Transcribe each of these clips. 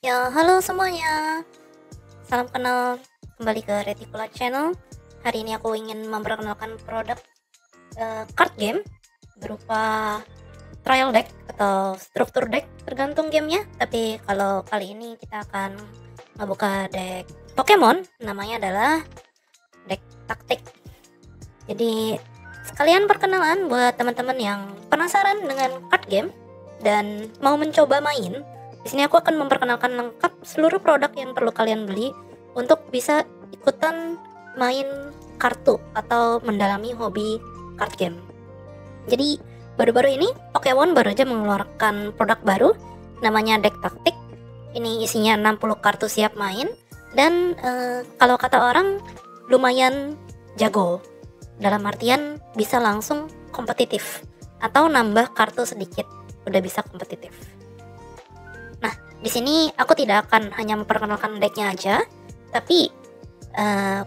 Ya, halo semuanya. Salam kenal kembali ke Reticula Channel. Hari ini aku ingin memperkenalkan produk card game berupa trial deck atau struktur deck, tergantung gamenya. Tapi kalau kali ini kita akan membuka deck Pokemon, namanya adalah deck taktik. Jadi sekalian perkenalan buat teman-teman yang penasaran dengan card game dan mau mencoba main. Di sini aku akan memperkenalkan lengkap seluruh produk yang perlu kalian beli untuk bisa ikutan main kartu atau mendalami hobi card game. Jadi baru-baru ini Pokemon baru aja mengeluarkan produk baru namanya deck taktik. Ini isinya 60 kartu siap main dan kalau kata orang lumayan jago. Dalam artian bisa langsung kompetitif atau nambah kartu sedikit udah bisa kompetitif. Nah, di sini aku tidak akan hanya memperkenalkan decknya aja, tapi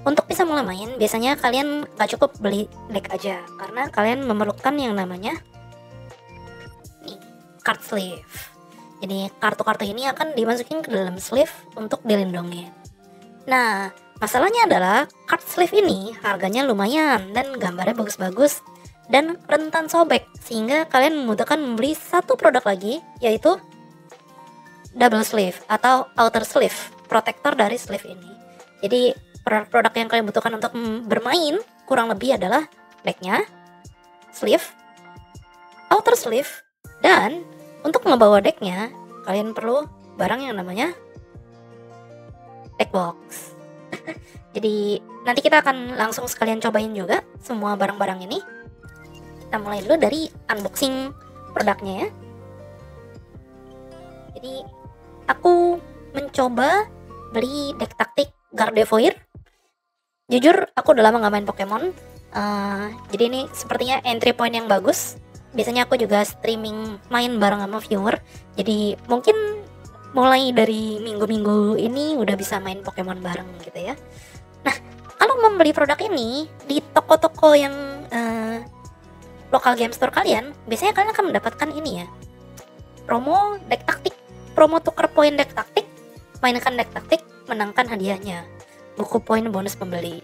untuk bisa mulai main biasanya kalian gak cukup beli deck aja karena kalian memerlukan yang namanya card sleeve. Jadi kartu-kartu ini akan dimasukin ke dalam sleeve untuk dilindungi. Nah, masalahnya adalah card sleeve ini harganya lumayan dan gambarnya bagus-bagus dan rentan sobek, sehingga kalian membutuhkan membeli satu produk lagi, yaitu double sleeve atau outer sleeve, protektor dari sleeve ini. Jadi produk-produk yang kalian butuhkan untuk bermain kurang lebih adalah decknya, sleeve, outer sleeve, dan untuk membawa decknya kalian perlu barang yang namanya deck box. Jadi nanti kita akan langsung sekalian cobain juga semua barang-barang ini. Kita mulai dulu dari unboxing produknya ya. Jadi aku mencoba beli deck taktik Gardevoir. Jujur aku udah lama gak main Pokemon. Jadi ini sepertinya entry point yang bagus. Biasanya aku juga streaming main bareng sama viewer. Jadi mungkin mulai dari minggu-minggu ini udah bisa main Pokemon bareng gitu ya. Nah, kalau membeli produk ini di toko-toko yang lokal game store kalian, biasanya kalian akan mendapatkan ini ya, promo deck taktik, promo tuker poin deck taktik, mainkan deck taktik, menangkan hadiahnya, buku poin bonus pembeli.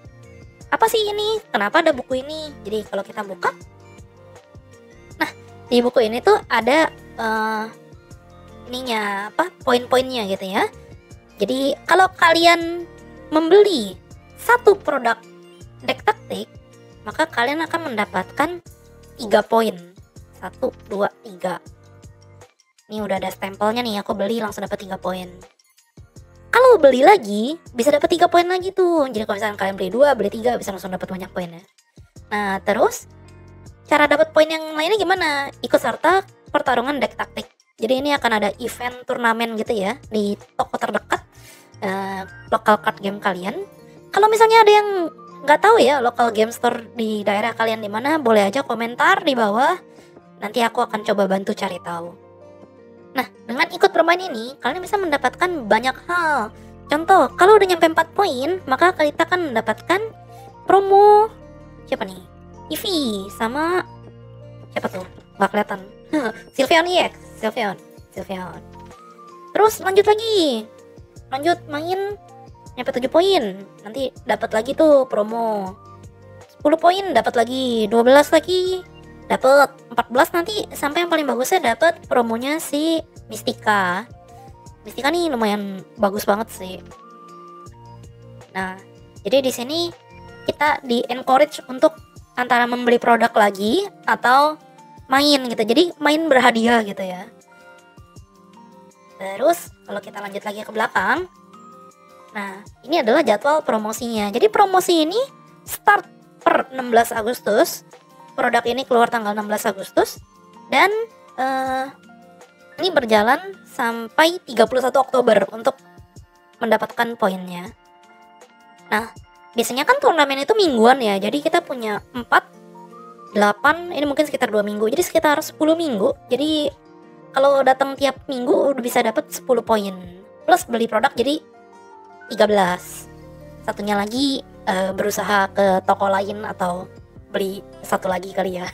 Apa sih ini? Kenapa ada buku ini? Jadi kalau kita buka, nah di buku ini tuh ada ininya apa, poin-poinnya gitu ya. Jadi kalau kalian membeli satu produk deck taktik, maka kalian akan mendapatkan 3 poin. 1, 2, 3. Ini udah ada stempelnya nih, aku beli langsung dapat 3 poin. Kalau beli lagi bisa dapat 3 poin lagi tuh. Jadi kalau misalnya kalian beli 2, beli 3 bisa langsung dapat banyak poin ya. Nah, terus cara dapat poin yang lainnya gimana? Ikut serta pertarungan deck taktik. Jadi ini akan ada event turnamen gitu ya di toko terdekat lokal card game kalian. Kalau misalnya ada yang nggak tahu ya local game store di daerah kalian di mana, boleh aja komentar di bawah. Nanti aku akan coba bantu cari tahu. Nah, dengan ikut bermain ini kalian bisa mendapatkan banyak hal. Contoh, kalau udah nyampe 4 poin, maka kalian akan mendapatkan promo siapa nih? Eevee sama siapa tuh? Nggak kelihatan. Sylveon EX, Sylveon. Terus lanjut lagi. Lanjut main nyampe 7 poin, nanti dapat lagi tuh promo 10 poin, dapat lagi 12 lagi, dapat 14, nanti sampai yang paling bagusnya dapat promonya si Mistika nih lumayan bagus banget sih. Nah, jadi di sini kita di encourage untuk antara membeli produk lagi atau main gitu, jadi main berhadiah gitu ya. Terus kalau kita lanjut lagi ke belakang, nah, ini adalah jadwal promosinya. Jadi promosi ini start per 16 Agustus. Produk ini keluar tanggal 16 Agustus. Dan ini berjalan sampai 31 Oktober untuk mendapatkan poinnya. Nah, biasanya kan turnamen itu mingguan ya. Jadi kita punya 4, 8, ini mungkin sekitar 2 minggu. Jadi sekitar 10 minggu. Jadi kalau datang tiap minggu udah bisa dapat 10 poin. Plus beli produk jadi 13. Satunya lagi berusaha ke toko lain atau beli satu lagi kali ya.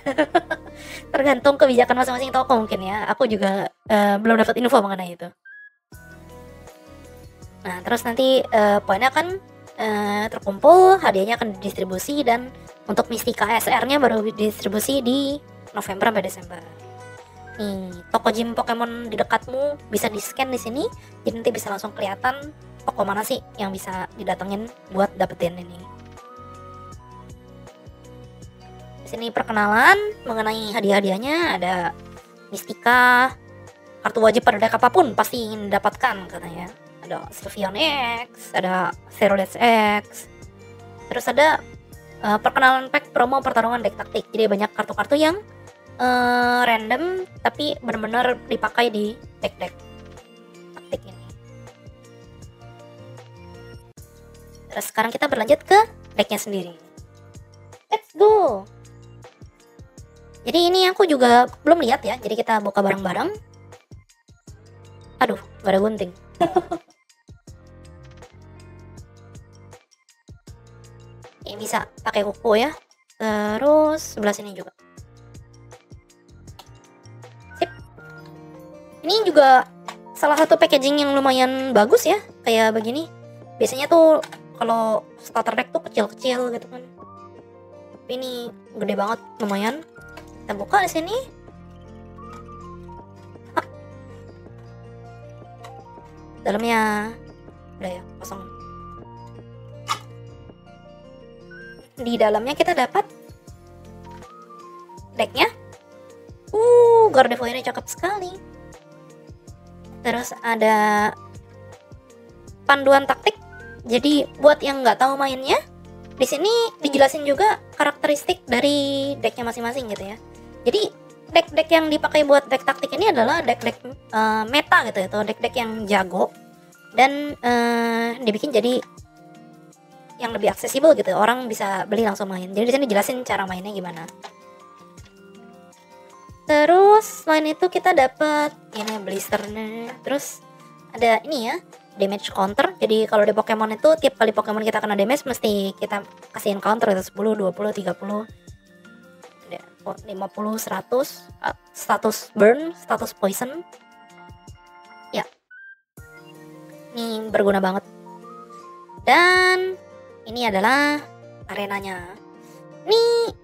Tergantung kebijakan masing-masing toko mungkin ya. Aku juga belum dapat info mengenai itu. Nah, terus nanti poinnya akan terkumpul, hadiahnya akan didistribusi, dan untuk Mystica SR-nya baru didistribusi di November sampai Desember. Nih, toko gym Pokemon di dekatmu bisa di-scan di sini, jadi nanti bisa langsung kelihatan toko mana sih yang bisa didatengin buat dapetin ini. Di sini perkenalan mengenai hadiah-hadiahnya, ada Mystica, kartu wajib pada deck apapun pasti ingin dapatkan katanya. Ada Sylveon X, ada Cerulean X, terus ada perkenalan pack promo pertarungan deck taktik. Jadi banyak kartu-kartu yang random tapi benar-benar dipakai di deck-deck taktik ini. Terus sekarang kita berlanjut ke decknya sendiri. Let's go. Jadi ini aku juga belum lihat ya, jadi kita buka bareng-bareng. Aduh, gak ada gunting. Ini bisa pakai kuku ya. Terus sebelah sini juga. Ini juga salah satu packaging yang lumayan bagus ya, kayak begini. Biasanya tuh kalau starter deck tuh kecil-kecil gitu kan. Tapi ini gede banget, lumayan. Kita buka di sini. Dalamnya udah ya, kosong. Di dalamnya kita dapat decknya. Gardevoirnya cakep sekali. Terus ada panduan taktik. Jadi buat yang nggak tahu mainnya, di sini dijelasin juga karakteristik dari decknya masing-masing gitu ya. Jadi deck-deck yang dipakai buat deck taktik ini adalah deck-deck meta gitu ya, atau deck-deck yang jago dan dibikin jadi yang lebih aksesibel gitu. Orang bisa beli langsung main. Jadi di sini jelasin cara mainnya gimana. Terus selain itu kita dapat ini blisternya. Terus ada ini ya, damage counter. Jadi kalau di Pokemon itu tiap kali Pokemon kita kena damage mesti kita kasihin counter itu 10, 20, 30, 50, 100, status burn, status poison. Ya. Ini berguna banget. Dan ini adalah arenanya. Ini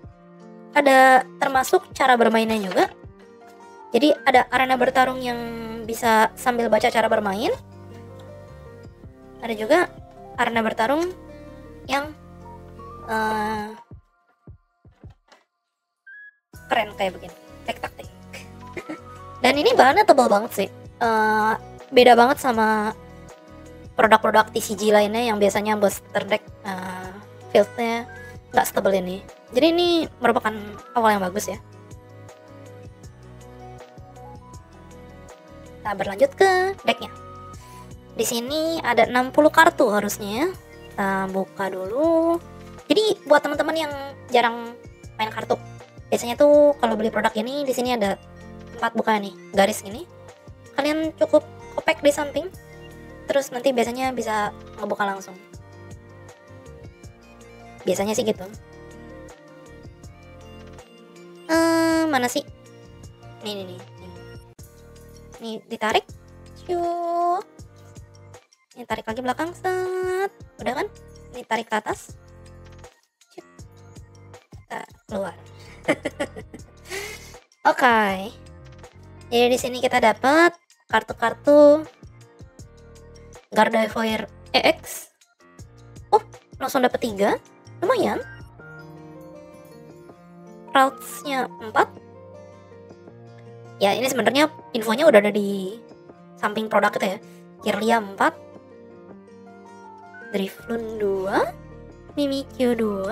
ada termasuk cara bermainnya juga. Jadi ada arena bertarung yang bisa sambil baca cara bermain. Ada juga arena bertarung yang keren kayak begini, deck taktik. Dan ini bahannya tebal banget sih. Beda banget sama produk-produk TCG lainnya yang biasanya booster deck fieldnya nggak setebal ini. Jadi ini merupakan awal yang bagus ya. Kita berlanjut ke decknya. Di sini ada 60 kartu harusnya. Kita buka dulu. Jadi buat teman-teman yang jarang main kartu, biasanya tuh kalau beli produk ini di sini ada tempat buka nih, garis gini. Kalian cukup kopek di samping. Terus nanti biasanya bisa ngebuka langsung. Biasanya sih gitu. Mana sih? Nih. Nih ditarik. Yuk. Ini tarik lagi belakang, set. Udah kan? Ini tarik ke atas. Kita keluar. Oke. Jadi di sini kita dapat kartu-kartu Gardevoir EX. Oh, langsung dapat 3. Lumayan. Routes-nya 4. Ya, ini sebenarnya infonya udah ada di samping produk kita ya. Kirlia 4, Drifloon 2, Mimikyu 2,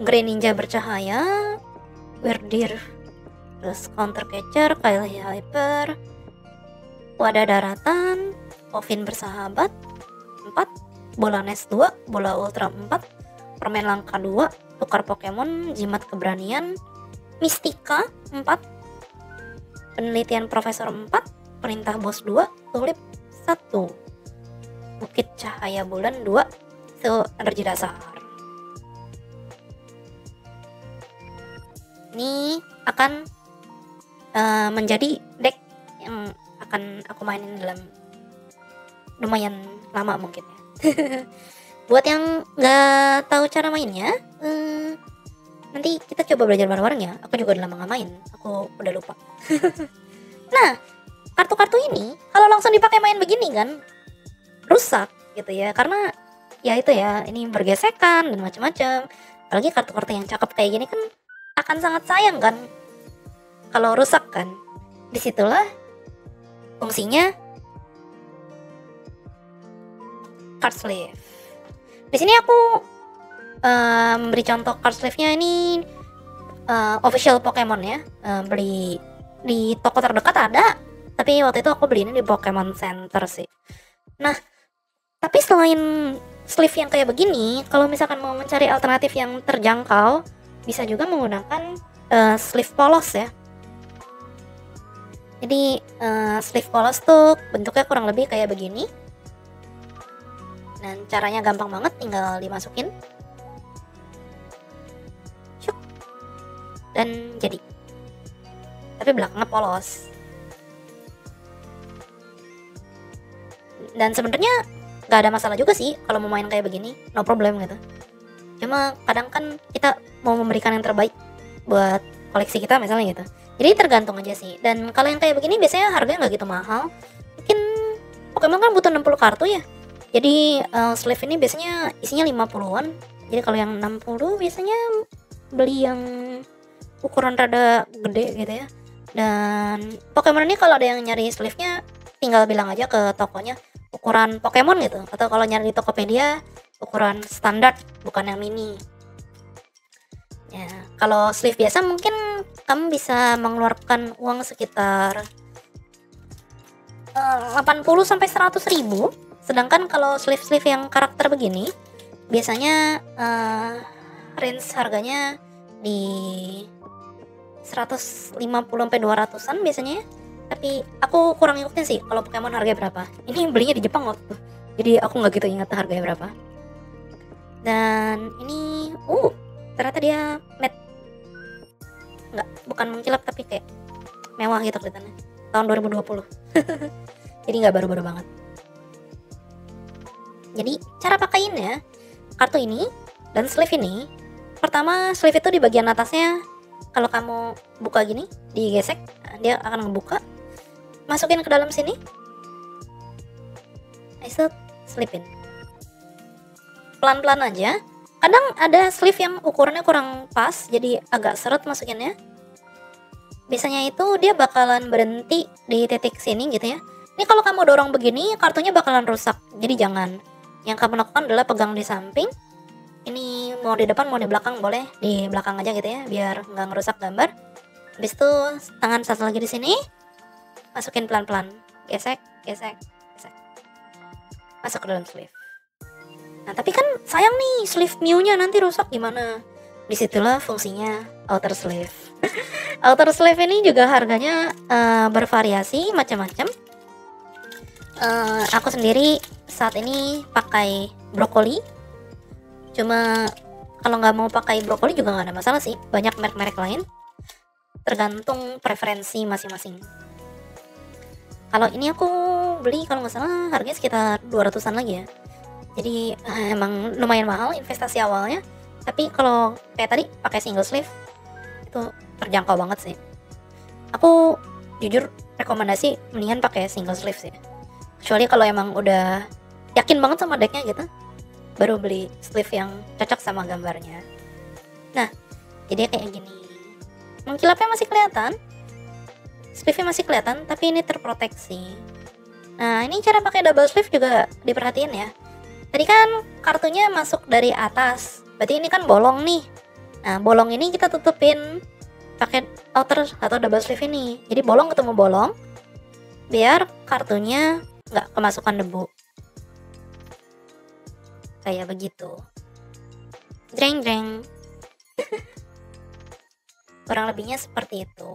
Greninja bercahaya, Werdir, terus Counter Catcher, Kylie Hyper, Wadah Daratan, Ovin bersahabat 4, Bola Nest 2, Bola Ultra 4, Permen Langka 2, Tukar Pokemon, Jimat Keberanian, Mystica 4, Penelitian Profesor 4, Perintah Bos 2, Tulip 1, Bukit Cahaya Bulan 2, itu energi dasar. Ini akan menjadi deck yang akan aku mainin dalam lumayan lama mungkin ya. Buat yang nggak tahu cara mainnya, nanti kita coba belajar bareng-bareng ya. Aku juga udah lama nggak main, aku udah lupa. Nah, kartu-kartu ini kalau langsung dipakai main begini kan rusak gitu ya, karena ya itu ya, ini bergesekan dan macam-macam. Apalagi kartu-kartu yang cakep kayak gini kan akan sangat sayang kan kalau rusak kan. Disitulah fungsinya card sleeve. Di sini aku memberi contoh card sleeve-nya ini official Pokemon ya. Beli di toko terdekat ada, tapi waktu itu aku beli ini di Pokemon Center sih. Nah, tapi selain sleeve yang kayak begini, kalau misalkan mau mencari alternatif yang terjangkau, bisa juga menggunakan sleeve polos ya. Jadi sleeve polos tuh bentuknya kurang lebih kayak begini. Dan caranya gampang banget, tinggal dimasukin. Syuk. Dan jadi. Tapi belakangnya polos. Dan sebenarnya gak ada masalah juga sih kalau mau main kayak begini, no problem gitu. Cuma kadang kan kita mau memberikan yang terbaik buat koleksi kita misalnya gitu. Jadi tergantung aja sih. Dan kalau yang kayak begini biasanya harganya gak gitu mahal. Mungkin Pokemon kan butuh 60 kartu ya. Jadi sleeve ini biasanya isinya 50-an. Jadi kalau yang 60 biasanya beli yang ukuran rada gede gitu ya. Dan Pokemon ini kalau ada yang nyari sleeve-nya, tinggal bilang aja ke tokonya ukuran Pokemon gitu. Atau kalau nyari di Tokopedia ukuran standar, bukan yang mini. Ya, kalau sleeve biasa mungkin kamu bisa mengeluarkan uang sekitar 80 sampai 100 ribu. Sedangkan kalau sleeve-sleeve yang karakter begini biasanya range harganya di 150 sampai 200-an biasanya. Tapi aku kurang ngikutin sih kalau Pokemon harganya berapa. Ini belinya di Jepang waktu, jadi aku nggak gitu ingat harganya berapa. Dan ini ternyata dia matte, bukan mengkilap tapi kayak mewah gitu kelihatannya. Tahun 2020. Jadi nggak baru-baru banget. Jadi cara pakainya kartu ini dan sleeve ini, pertama sleeve itu di bagian atasnya kalau kamu buka gini, digesek, dia akan ngebuka. Masukin ke dalam sini, selipin pelan-pelan aja. Kadang ada sleeve yang ukurannya kurang pas, jadi agak seret masukinnya. Biasanya itu dia bakalan berhenti di titik sini gitu ya. Ini kalau kamu dorong begini, kartunya bakalan rusak, jadi jangan. Yang kamu lakukan adalah pegang di samping. Ini mau di depan mau di belakang boleh, di belakang aja gitu ya, biar nggak ngerusak gambar. Habis itu tangan satu lagi di sini, masukin pelan-pelan, gesek, gesek, gesek, masuk ke dalam sleeve. Nah tapi kan sayang nih sleeve Mew-nya nanti rusak gimana? Disitulah fungsinya outer sleeve. Outer sleeve ini juga harganya bervariasi macam-macam. Aku sendiri saat ini pakai brokoli. Cuma kalau nggak mau pakai brokoli juga nggak ada masalah sih. Banyak merek-merek lain. Tergantung preferensi masing-masing. Kalau ini aku beli kalau nggak salah harganya sekitar 200-an lagi ya. Jadi emang lumayan mahal investasi awalnya. Tapi kalau kayak tadi pakai single sleeve itu terjangkau banget sih. Aku jujur rekomendasi mendingan pakai single sleeve sih. Kecuali kalau emang udah yakin banget sama decknya gitu, baru beli sleeve yang cocok sama gambarnya. Nah, jadi kayak gini. Mengkilapnya masih kelihatan, sleeve-nya masih kelihatan, tapi ini terproteksi. Nah, ini cara pakai double sleeve juga diperhatiin ya. Tadi kan kartunya masuk dari atas, berarti ini kan bolong nih. Nah, bolong ini kita tutupin pakai outer atau double sleeve ini. Jadi bolong ketemu bolong, biar kartunya nggak kemasukan debu. Kayak begitu. Jreng jreng. Kurang lebihnya seperti itu.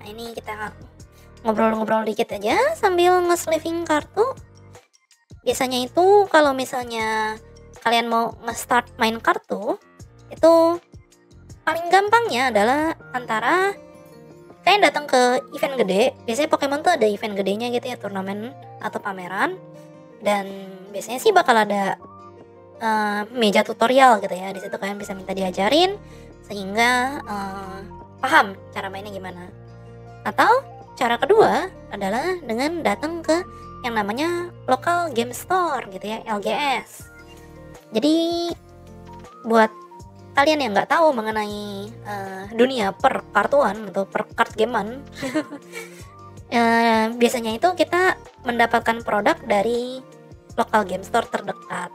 Nah ini kita ngobrol-ngobrol dikit aja sambil nge-sleeving kartu. Biasanya itu kalau misalnya kalian mau nge-start main kartu, itu paling gampangnya adalah antara kalian datang ke event gede. Biasanya Pokemon tuh ada event gedenya gitu ya, turnamen atau pameran. Dan biasanya sih bakal ada meja tutorial gitu ya. Di situ kalian bisa minta diajarin sehingga paham cara mainnya gimana. Atau cara kedua adalah dengan datang ke yang namanya local game store gitu ya, LGS. Jadi buat kalian yang nggak tahu mengenai dunia per kartuan atau per card gamean, biasanya itu kita mendapatkan produk dari local game store terdekat.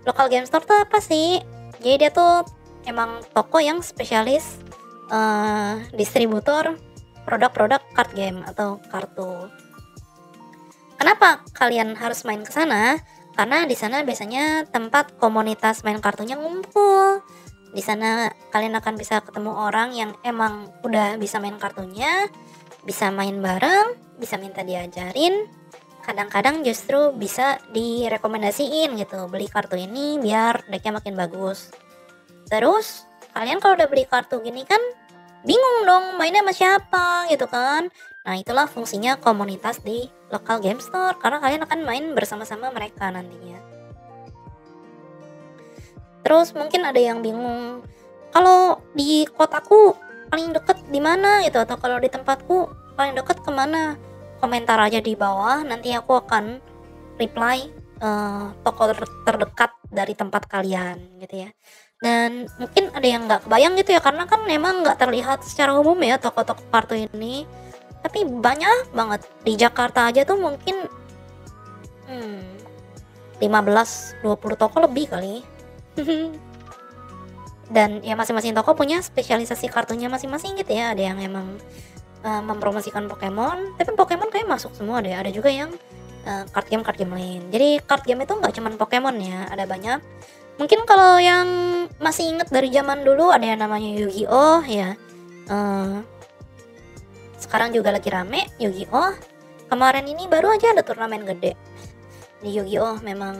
Local game store tuh apa sih? Jadi dia tuh emang toko yang spesialis distributor produk-produk card game atau kartu. Kenapa kalian harus main ke sana? Karena di sana biasanya tempat komunitas main kartunya ngumpul. Di sana kalian akan bisa ketemu orang yang emang udah bisa main kartunya, bisa main bareng, bisa minta diajarin. Kadang-kadang justru bisa direkomendasiin gitu, beli kartu ini biar decknya makin bagus. Terus kalian kalau udah beli kartu gini kan bingung dong mainnya sama siapa gitu kan. Nah itulah fungsinya komunitas di local game store, karena kalian akan main bersama-sama mereka nantinya. Terus mungkin ada yang bingung, kalau di kotaku paling deket di mana gitu, atau kalau di tempatku paling deket kemana? Komentar aja di bawah, nanti aku akan reply toko terdekat dari tempat kalian gitu ya. Dan mungkin ada yang nggak kebayang gitu ya, karena kan memang nggak terlihat secara umum ya toko-toko kartu ini. Tapi banyak banget di Jakarta aja tuh mungkin 15-20 toko lebih kali. Dan ya masing-masing toko punya spesialisasi kartunya masing-masing gitu ya. Ada yang emang mempromosikan Pokemon, tapi Pokemon kayak masuk semua deh. Ada juga yang card game lain. Jadi card game itu nggak cuma Pokemon ya, ada banyak. Mungkin kalau yang masih inget dari zaman dulu ada yang namanya Yu-Gi-Oh ya. Sekarang juga lagi rame Yu-Gi-Oh. Kemarin ini baru aja ada turnamen gede di Yu-Gi-Oh. Memang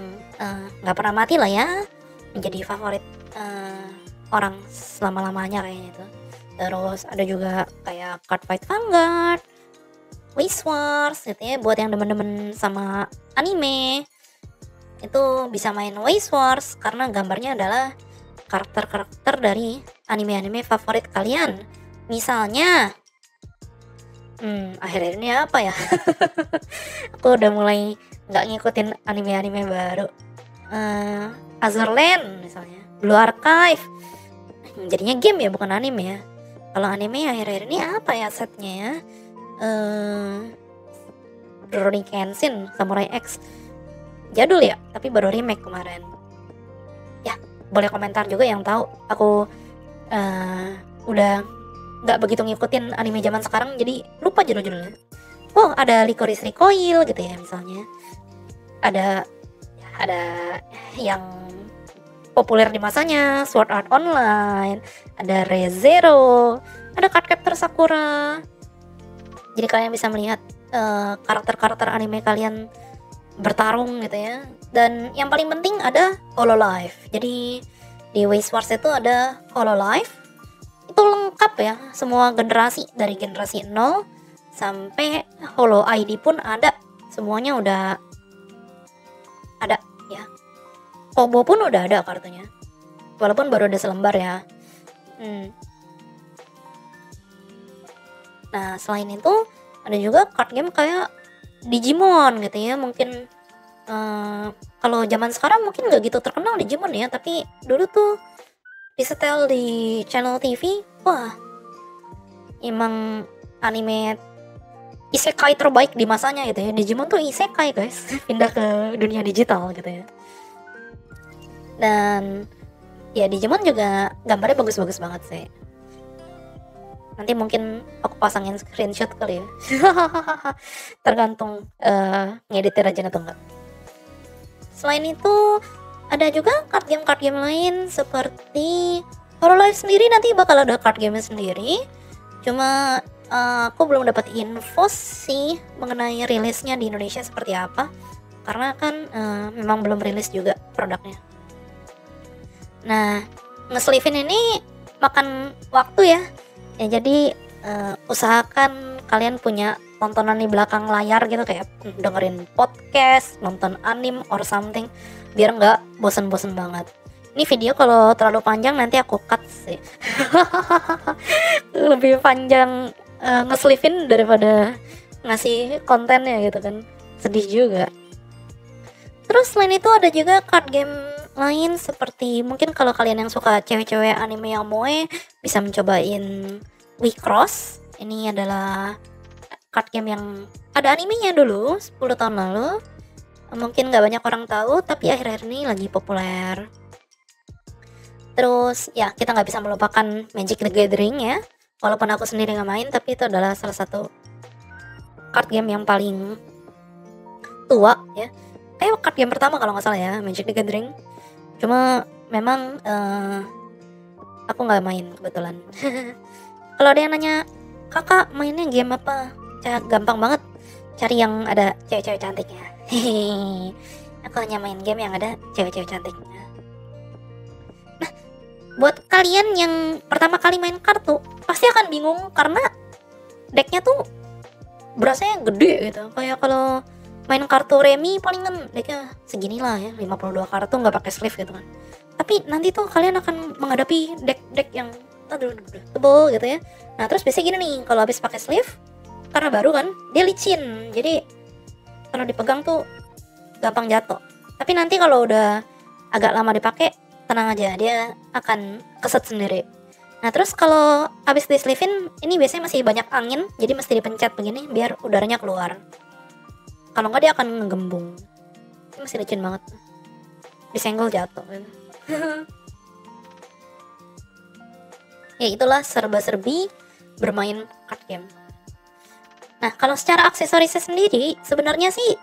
nggak pernah mati lah ya, menjadi favorit orang selama-lamanya kayaknya itu. Terus ada juga kayak Card Fight Vanguard, Ways Wars gitu ya, buat yang demen-demen sama anime itu bisa main Ways Wars karena gambarnya adalah karakter-karakter dari anime-anime favorit kalian. Misalnya akhir-akhir ini apa ya? Aku udah mulai nggak ngikutin anime-anime baru. Azur Lane misalnya, Blue Archive. Jadinya game ya, bukan anime ya. Kalau anime akhir-akhir ini apa ya setnya ya? Rurouni Kenshin, Samurai X. Jadul ya, tapi baru remake kemarin. Ya, boleh komentar juga yang tahu. Aku udah nggak begitu ngikutin anime zaman sekarang, jadi lupa judul-judulnya. Oh, ada Licorice Recoil gitu ya misalnya. Ada yang populer di masanya, Sword Art Online, ada Re:Zero, ada Cardcaptor Sakura. Jadi kalian bisa melihat karakter-karakter anime kalian bertarung gitu ya. Dan yang paling penting ada Hololive. Jadi di Ways Wars itu ada Hololive. Itu lengkap ya, semua generasi dari generasi 0 sampai Holo ID pun ada. Semuanya udah ada ya. Kobo pun udah ada kartunya. Walaupun baru ada selembar ya. Nah, selain itu ada juga card game kayak Digimon gitu ya. Mungkin kalau zaman sekarang mungkin nggak gitu terkenal Digimon ya, tapi dulu tuh disetel di channel TV, wah, emang anime isekai terbaik di masanya gitu ya. Digimon tuh isekai guys, pindah ke dunia digital gitu ya. Dan ya Digimon juga gambarnya bagus-bagus banget sih. Nanti mungkin aku pasangin screenshot kali ya. Tergantung ngeditnya rajin atau enggak. Selain itu ada juga card game lain seperti Hololive sendiri nanti bakal ada card game sendiri. Cuma aku belum dapat info sih mengenai rilisnya di Indonesia seperti apa. Karena kan memang belum rilis juga produknya. Nah, nge-sleeve-in ini makan waktu ya. Ya jadi usahakan kalian punya tontonan di belakang layar gitu, kayak dengerin podcast, nonton anime or something, biar nggak bosen-bosen banget. Ini video kalau terlalu panjang nanti aku cut sih. Lebih panjang ngeselifin daripada ngasih kontennya gitu kan, sedih juga. Terus selain itu ada juga card game lain, seperti mungkin kalau kalian yang suka cewek-cewek anime yang moe bisa mencobain WeCross. Ini adalah card game yang ada animenya dulu 10 tahun lalu. Mungkin nggak banyak orang tahu, tapi akhir-akhir ini lagi populer. Terus ya kita nggak bisa melupakan Magic the Gathering ya, walaupun aku sendiri nggak main, tapi itu adalah salah satu card game yang paling tua ya, kayak card game pertama kalau nggak salah ya, Magic the Gathering. Cuma memang aku nggak main kebetulan. Kalau ada yang nanya, kakak mainnya game apa? Gampang banget, cari yang ada cewek-cewek cantiknya. Aku hanya main game yang ada cewek-cewek cantiknya. Buat kalian yang pertama kali main kartu, pasti akan bingung karena decknya tuh berasanya gede gitu. Kayak kalau main kartu remi palingan decknya segini lah ya, 52 kartu nggak pakai sleeve gitu kan. Tapi nanti tuh kalian akan menghadapi deck yang tebel gitu ya. Nah terus biasanya gini nih, kalau habis pakai sleeve, karena baru kan, dia licin. Jadi kalau dipegang tuh gampang jatuh. Tapi nanti kalau udah agak lama dipakai, tenang aja, dia akan keset sendiri. Nah terus kalau habis di sleeve-in, ini biasanya masih banyak angin, jadi mesti dipencet begini biar udaranya keluar. Kalau nggak dia akan ngegembung. Ini masih licin banget, disenggol jatuh gitu. Ya itulah serba-serbi bermain card game. Nah kalau secara aksesorisnya sendiri, sebenarnya sih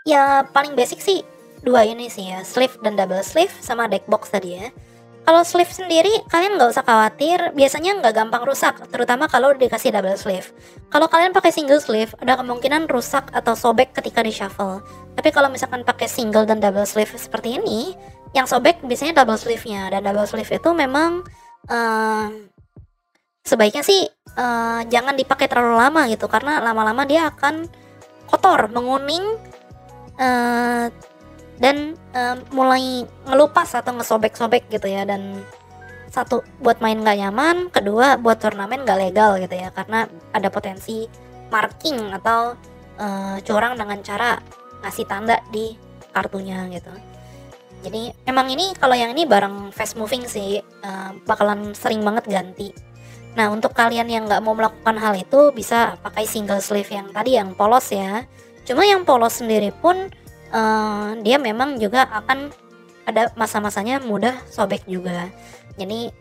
ya paling basic sih dua ini sih ya, sleeve dan double sleeve sama deck box tadi ya. Kalau sleeve sendiri kalian nggak usah khawatir, biasanya nggak gampang rusak, terutama kalau dikasih double sleeve. Kalau kalian pakai single sleeve, ada kemungkinan rusak atau sobek ketika di shuffle. Tapi kalau misalkan pakai single dan double sleeve seperti ini, yang sobek biasanya double sleeve-nya. Dan double sleeve itu memang sebaiknya sih jangan dipakai terlalu lama gitu, karena lama-lama dia akan kotor, menguning, dan mulai ngelupas atau ngesobek-sobek gitu ya. Dan satu, buat main gak nyaman, kedua buat turnamen gak legal gitu ya, karena ada potensi marking atau curang dengan cara ngasih tanda di kartunya gitu. Jadi emang ini kalau yang ini barang fast moving sih, bakalan sering banget ganti. Nah untuk kalian yang gak mau melakukan hal itu, bisa pakai single sleeve yang tadi yang polos ya. Cuma yang polos sendiri pun dia memang juga akan ada masa-masanya mudah sobek juga. Jadi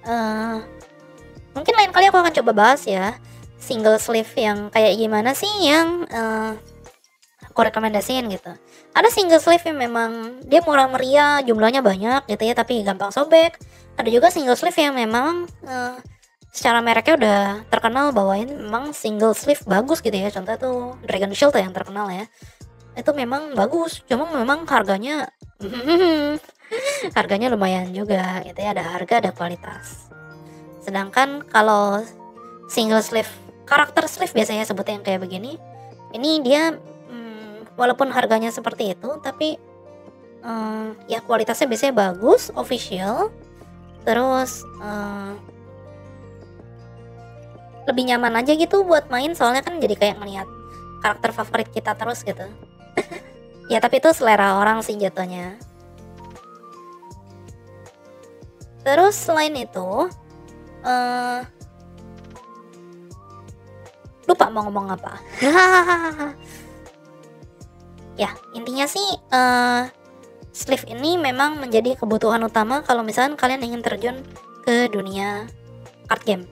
mungkin lain kali aku akan coba bahas ya, single sleeve yang kayak gimana sih yang aku rekomendasiin gitu. Ada single sleeve yang memang dia murah meriah, jumlahnya banyak gitu ya, tapi gampang sobek. Ada juga single sleeve yang memang secara mereknya udah terkenal bahwa ini memang single sleeve bagus gitu ya. Contoh tuh Dragon Shield yang terkenal ya, itu memang bagus, cuma memang harganya harganya lumayan juga gitu ya, ada harga ada kualitas. Sedangkan kalau single sleeve, karakter sleeve biasanya sebutnya yang kayak begini, ini dia walaupun harganya seperti itu, tapi ya kualitasnya biasanya bagus, official, terus lebih nyaman aja gitu buat main, soalnya kan jadi kayak ngeliat karakter favorit kita terus gitu. Ya tapi itu selera orang sih jatuhnya. Terus selain itu lupa mau ngomong apa. Ya intinya sih sleeve ini memang menjadi kebutuhan utama kalau misalkan kalian ingin terjun ke dunia card game.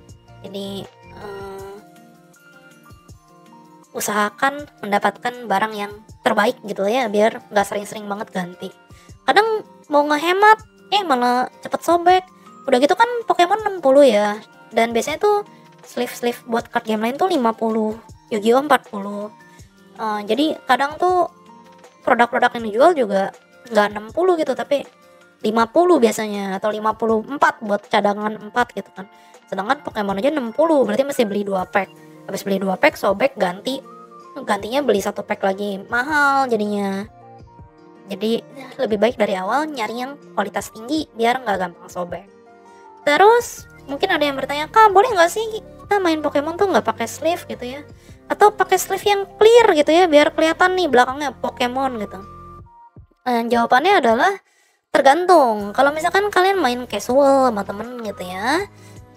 Jadi usahakan mendapatkan barang yang terbaik gitu ya, biar nggak sering-sering banget ganti. Kadang mau ngehemat malah cepet sobek. Udah gitu kan Pokemon 60 ya, dan biasanya tuh sleeve buat card game lain tuh 50, Yu-Gi-Oh 40. Jadi kadang tuh produk-produk yang dijual juga nggak 60 gitu, tapi 50 biasanya, atau 54 buat cadangan 4 gitu kan. Sedangkan Pokemon aja 60, berarti mesti beli 2 pack. habis beli 2 pack sobek, gantinya beli 1 pack lagi, mahal jadinya. Jadi lebih baik dari awal nyari yang kualitas tinggi biar nggak gampang sobek. Terus mungkin ada yang bertanya, Kak boleh nggak sih kita main Pokemon tuh nggak pakai sleeve gitu ya, atau pakai sleeve yang clear gitu ya biar kelihatan nih belakangnya Pokemon gitu? Jawabannya adalah tergantung. Kalau misalkan kalian main casual sama temen gitu ya,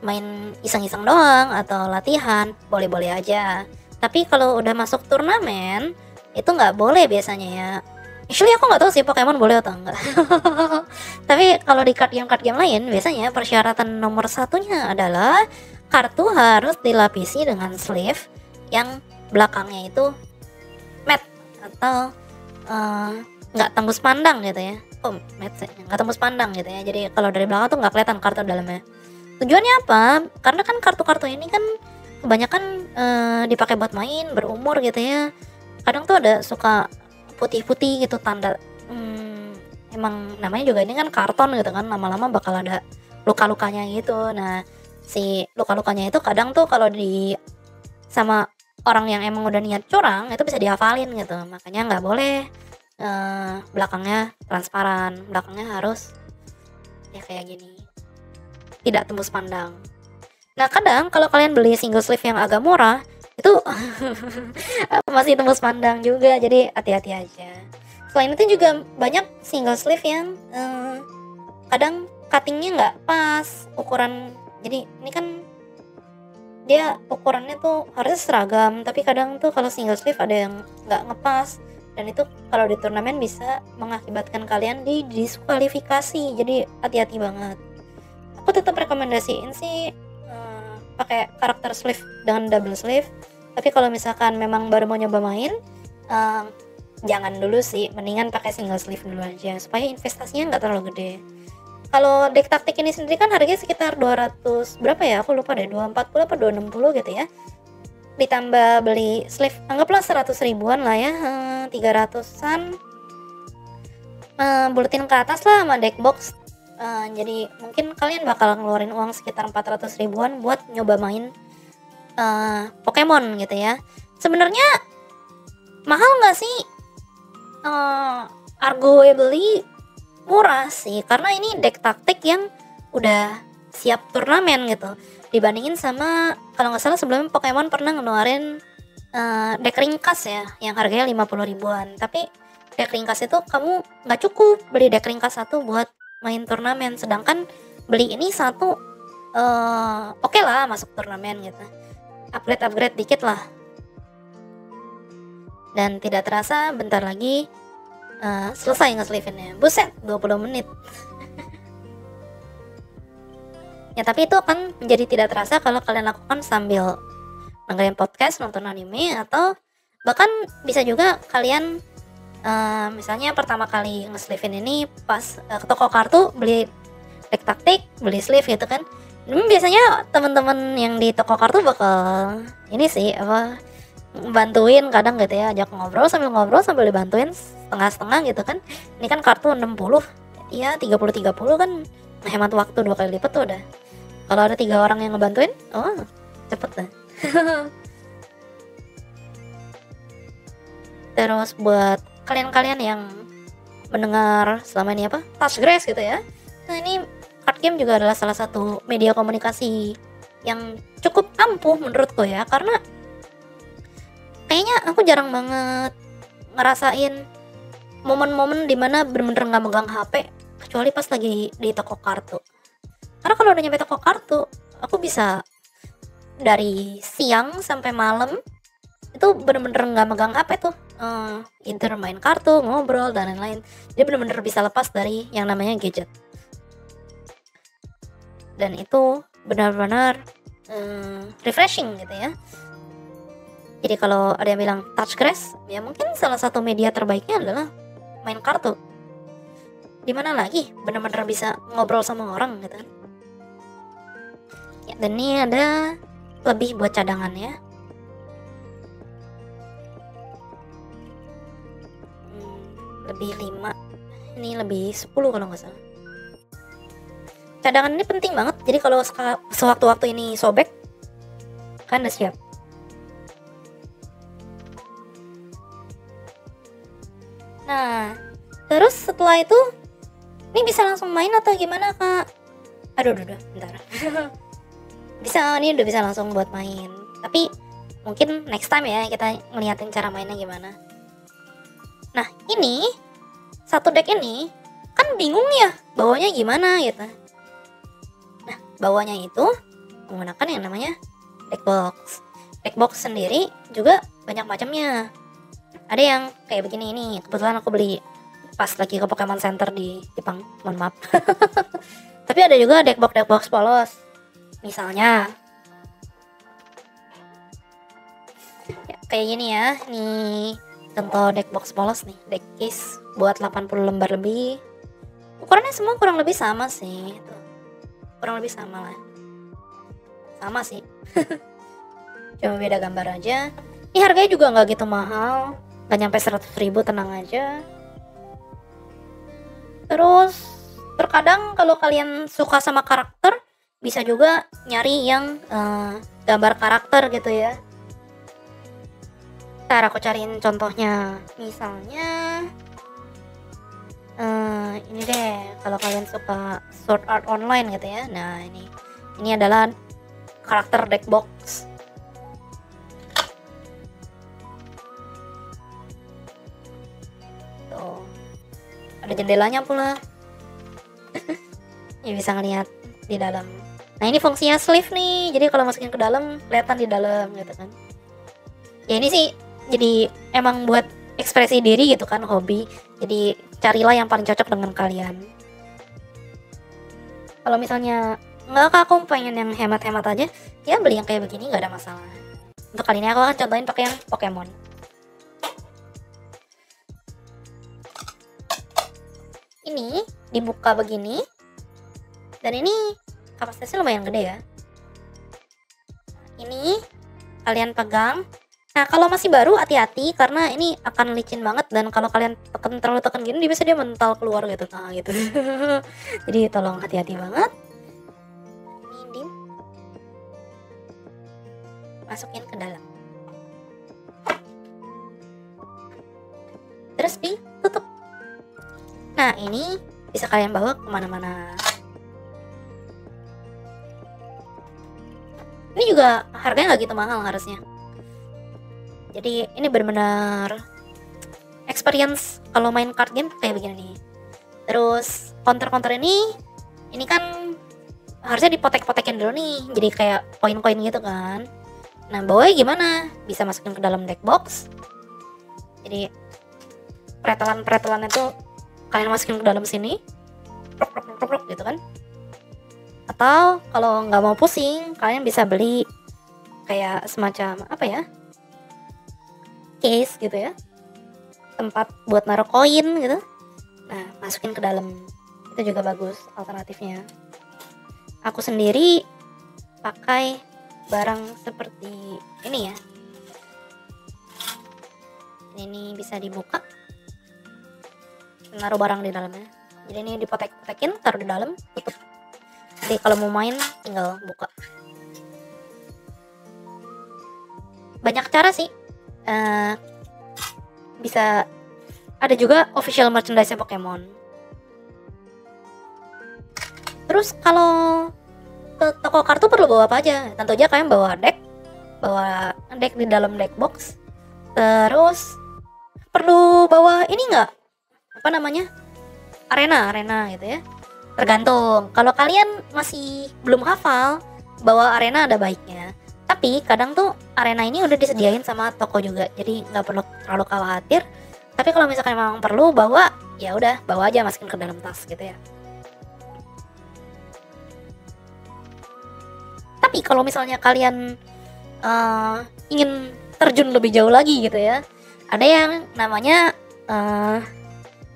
main iseng-iseng doang atau latihan, boleh-boleh aja. Tapi kalau udah masuk turnamen itu nggak boleh biasanya ya. Actually aku nggak tahu sih Pokemon boleh atau enggak. Tapi kalau di card game lain biasanya persyaratan nomor satunya adalah kartu harus dilapisi dengan sleeve yang belakangnya itu matte atau nggak tembus pandang gitu ya. Matte nggak tembus pandang gitu ya. Jadi kalau dari belakang tuh nggak kelihatan kartu dalamnya. Tujuannya apa? Karena kan kartu-kartu ini kan kebanyakan dipakai buat main berumur gitu ya. Kadang tuh ada suka putih-putih gitu tanda emang namanya juga ini kan karton gitu kan, lama-lama bakal ada luka-lukanya gitu. Nah si luka-lukanya itu kadang tuh kalau di sama orang yang emang udah niat curang itu bisa dihafalin gitu. Makanya nggak boleh belakangnya transparan, belakangnya harus ya kayak gini, tidak tembus pandang. Nah kadang kalau kalian beli single sleeve yang agak murah itu masih tembus pandang juga, jadi hati-hati aja. Selain itu juga banyak single sleeve yang kadang cuttingnya nggak pas ukuran. Jadi ini kan dia ukurannya tuh harusnya seragam, tapi kadang tuh kalau single sleeve ada yang nggak ngepas, dan itu kalau di turnamen bisa mengakibatkan kalian didiskualifikasi. Jadi hati-hati banget. Aku tetap rekomendasiin sih pakai karakter sleeve dengan double sleeve. Tapi kalau misalkan memang baru mau nyoba main, jangan dulu sih, mendingan pakai single sleeve dulu aja supaya investasinya nggak terlalu gede. Kalau deck taktik ini sendiri kan harganya sekitar 200 berapa ya, aku lupa deh, 240 apa 260 gitu ya. Ditambah beli sleeve anggaplah 100 ribuan lah ya, 300an buletin ke atas lah sama deck box. Jadi mungkin kalian bakal ngeluarin uang sekitar 400 ribuan buat nyoba main Pokemon gitu ya. Sebenarnya mahal nggak sih? Arguably murah sih, karena ini deck taktik yang udah siap turnamen gitu. Dibandingin sama kalau nggak salah sebelumnya Pokemon pernah ngeluarin deck ringkas ya, yang harganya 50 ribuan. Tapi deck ringkas itu kamu nggak cukup beli deck ringkas satu buat main turnamen, sedangkan beli ini satu oke lah masuk turnamen gitu. Upgrade dikit lah. Dan tidak terasa bentar lagi selesai nge-sleeve-nya. Buset, 20 menit. Ya tapi itu akan menjadi tidak terasa kalau kalian lakukan sambil dengerin podcast, nonton anime, atau bahkan bisa juga kalian misalnya pertama kali nge-sleeve-in ini pas ke toko kartu beli deck taktik, beli sleeve gitu kan. Biasanya teman-teman yang di toko kartu bakal ini sih bantuin kadang gitu ya, ajak ngobrol sambil dibantuin setengah-setengah gitu kan. Ini kan kartu 60 ya, 30-30 kan hemat waktu 2 kali lipat tuh udah. Kalau ada 3 orang yang ngebantuin, cepet lah. Terus buat kalian-kalian yang mendengar selama ini Touch Grass gitu ya. Nah ini card game juga adalah salah satu media komunikasi yang cukup ampuh menurutku ya, karena kayaknya aku jarang banget ngerasain momen-momen dimana bener-bener gak megang HP kecuali pas lagi di toko kartu. Karena kalau udah nyampe toko kartu, aku bisa dari siang sampai malam itu bener-bener gak megang HP tuh, either main kartu, ngobrol, dan lain-lain. Jadi bener-bener bisa lepas dari yang namanya gadget. Dan itu benar-benar refreshing gitu ya. Jadi kalau ada yang bilang Touch Grass, ya mungkin salah satu media terbaiknya adalah main kartu. Dimana lagi benar-benar bisa ngobrol sama orang gitu kan. Ya, dan ini ada lebih buat cadangan ya. Lebih 5, ini lebih 10 kalau nggak salah. Cadangan ini penting banget, jadi kalau sewaktu-waktu ini sobek kan udah siap. Nah, terus setelah itu ini bisa langsung main atau gimana, Kak? Aduh, bentar. Ini udah bisa langsung buat main. Tapi mungkin next time ya kita ngeliatin cara mainnya gimana. Nah, ini satu deck ini kan bingung ya bawanya gimana gitu. Nah, bawanya itu menggunakan yang namanya deck box. Deck box sendiri juga banyak macamnya. Ada yang kayak begini ini, kebetulan aku beli pas lagi ke Pokemon Center di Jepang, mohon maaf. Tapi ada juga deck box polos. Misalnya ya, kayak gini ya. Nih contoh deck box polos nih, deck case buat 80 lembar lebih. Ukurannya semua kurang lebih sama sih. Tuh. Kurang lebih sama lah. Sama sih. Cuma beda gambar aja. Ini harganya juga nggak gitu mahal, nggak nyampe 100.000, tenang aja. Terus terkadang kalau kalian suka sama karakter, bisa juga nyari yang gambar karakter gitu ya. Ntar aku cariin contohnya. Misalnya ini deh, kalau kalian suka Sword Art Online gitu ya. Nah ini adalah karakter deck box. Tuh, ada jendelanya pula. Ya bisa ngeliat di dalam. Nah ini fungsinya sleeve nih, jadi kalau masukin ke dalam kelihatan di dalam gitu kan. Ya ini sih jadi emang buat ekspresi diri gitu kan, hobi. Jadi carilah yang paling cocok dengan kalian. Kalau misalnya nggak, aku pengen yang hemat-hemat aja, ya beli yang kayak begini, nggak ada masalah. Untuk kali ini aku akan contohin pakai yang Pokemon. Ini dibuka begini, dan ini kapasitasnya lumayan gede ya. Ini kalian pegang. Nah kalau masih baru hati-hati karena ini akan licin banget, dan kalau kalian terlalu tekan gini bisa dia mental keluar gitu. Nah gitu. Jadi tolong hati-hati banget. Ini masukin ke dalam. Terus ditutup. Nah ini bisa kalian bawa kemana-mana. Ini juga harganya nggak gitu mahal harusnya. Jadi ini benar-benar experience kalau main card game kayak begini nih. Terus counter ini kan harusnya dipotek-potekin dulu nih, jadi kayak koin-koin gitu kan. Nah bawahnya gimana? Bisa masukin ke dalam deck box. Jadi pretelan itu kalian masukin ke dalam sini, prok gitu kan. Atau kalau nggak mau pusing, kalian bisa beli kayak semacam apa ya, case gitu ya, tempat buat naruh koin gitu. Nah masukin ke dalam, itu juga bagus alternatifnya. Aku sendiri pakai barang seperti ini ya. Ini bisa dibuka, naruh barang di dalamnya. Jadi ini dipotek-potekin, taruh di dalam, tutup. Jadi kalau mau main tinggal buka. Banyak cara sih. Bisa ada juga official merchandise Pokemon. Terus kalau ke toko kartu perlu bawa apa aja? Tentu aja kalian bawa deck di dalam deck box. Terus perlu bawa ini nggak? Apa namanya? Arena gitu ya. Tergantung. Kalau kalian masih belum hafal, bawa arena ada baiknya. Tapi kadang tuh arena ini udah disediain sama toko juga, jadi nggak perlu terlalu khawatir. Tapi kalau misalkan memang perlu bawa, ya udah bawa aja, masukin ke dalam tas gitu ya. Tapi kalau misalnya kalian ingin terjun lebih jauh lagi gitu ya, ada yang namanya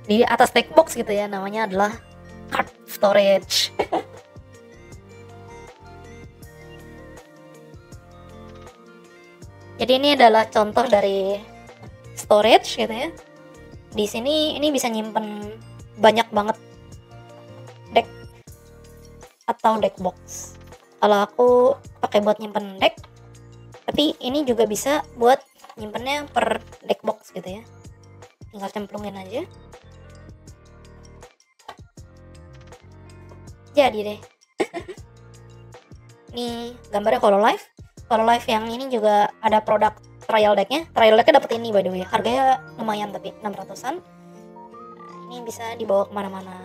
di atas deck box gitu ya, namanya adalah card storage. Jadi ini adalah contoh dari storage gitu ya. Di sini ini bisa nyimpen banyak banget deck atau deck box. Kalau aku pakai buat nyimpen deck, tapi ini juga bisa buat nyimpennya per deck box gitu ya. tinggal cemplungin aja. Jadi deh. Ini gambarnya Hololive yang ini juga ada produk trial decknya dapet ini by the way, harganya lumayan tapi 600-an. Nah, ini bisa dibawa kemana-mana.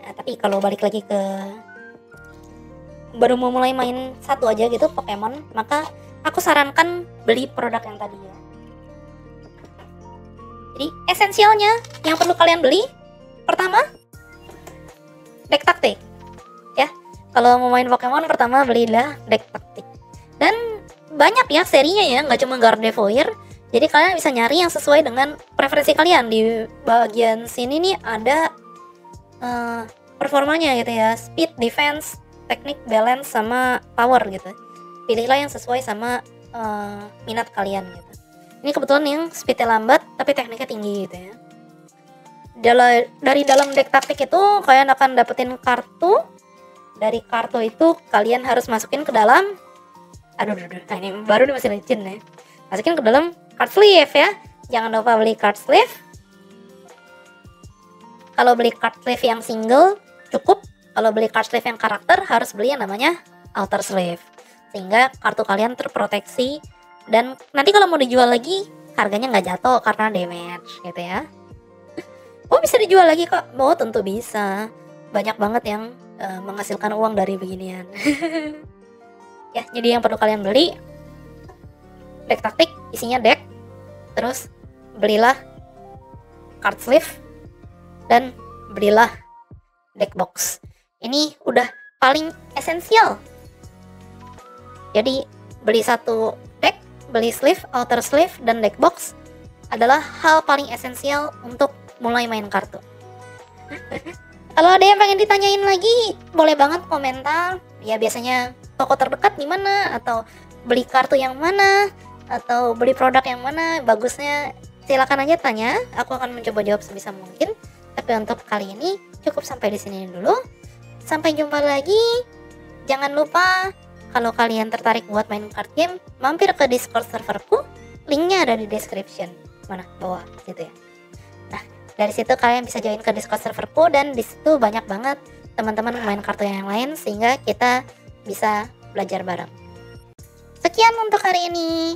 Nah, tapi kalau balik lagi ke baru mau mulai main satu aja gitu Pokemon, maka aku sarankan beli produk yang tadi ya. Jadi esensialnya yang perlu kalian beli, pertama deck taktik ya. Kalau mau main Pokemon, pertama belilah deck taktik. Dan banyak ya serinya ya, nggak cuma Gardevoir. Jadi kalian bisa nyari yang sesuai dengan preferensi kalian. Di bagian sini nih ada performanya gitu ya, speed, defense, teknik, balance, sama power gitu. Pilihlah yang sesuai sama minat kalian gitu. Ini kebetulan yang speednya lambat tapi tekniknya tinggi gitu ya. Dari dalam deck taktik itu kalian akan dapetin kartu. Dari kartu itu kalian harus masukin ke dalam, nah ini baru nih masih licin ya, masukin ke dalam card sleeve ya. Jangan lupa beli card sleeve. Kalau beli card sleeve yang single cukup. Kalau beli card sleeve yang karakter harus beli yang namanya outer sleeve, sehingga kartu kalian terproteksi. Dan nanti kalau mau dijual lagi harganya nggak jatuh karena damage gitu ya. Oh, bisa dijual lagi kok? Oh, tentu bisa. Banyak banget yang menghasilkan uang dari beginian. Ya, jadi yang perlu kalian beli deck taktik, isinya deck. Terus belilah card sleeve dan belilah deck box. Ini udah paling esensial. Jadi beli satu deck, beli sleeve, outer sleeve, dan deck box adalah hal paling esensial untuk mulai main kartu. Kalau ada yang pengen ditanyain lagi, boleh banget komentar. Ya biasanya toko terdekat di mana, atau beli kartu yang mana, atau beli produk yang mana bagusnya, silakan aja tanya. Aku akan mencoba jawab sebisa mungkin. Tapi untuk kali ini cukup sampai di sini dulu. Sampai jumpa lagi. Jangan lupa kalau kalian tertarik buat main card game, mampir ke Discord serverku. Linknya ada di description mana bawah gitu ya. Nah, dari situ kalian bisa join ke Discord serverku, dan di situ banyak banget teman-teman main kartu yang lain sehingga kita bisa belajar bareng. Sekian untuk hari ini.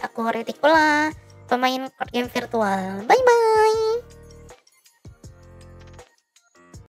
Aku Retikula, pemain card game virtual. Bye bye.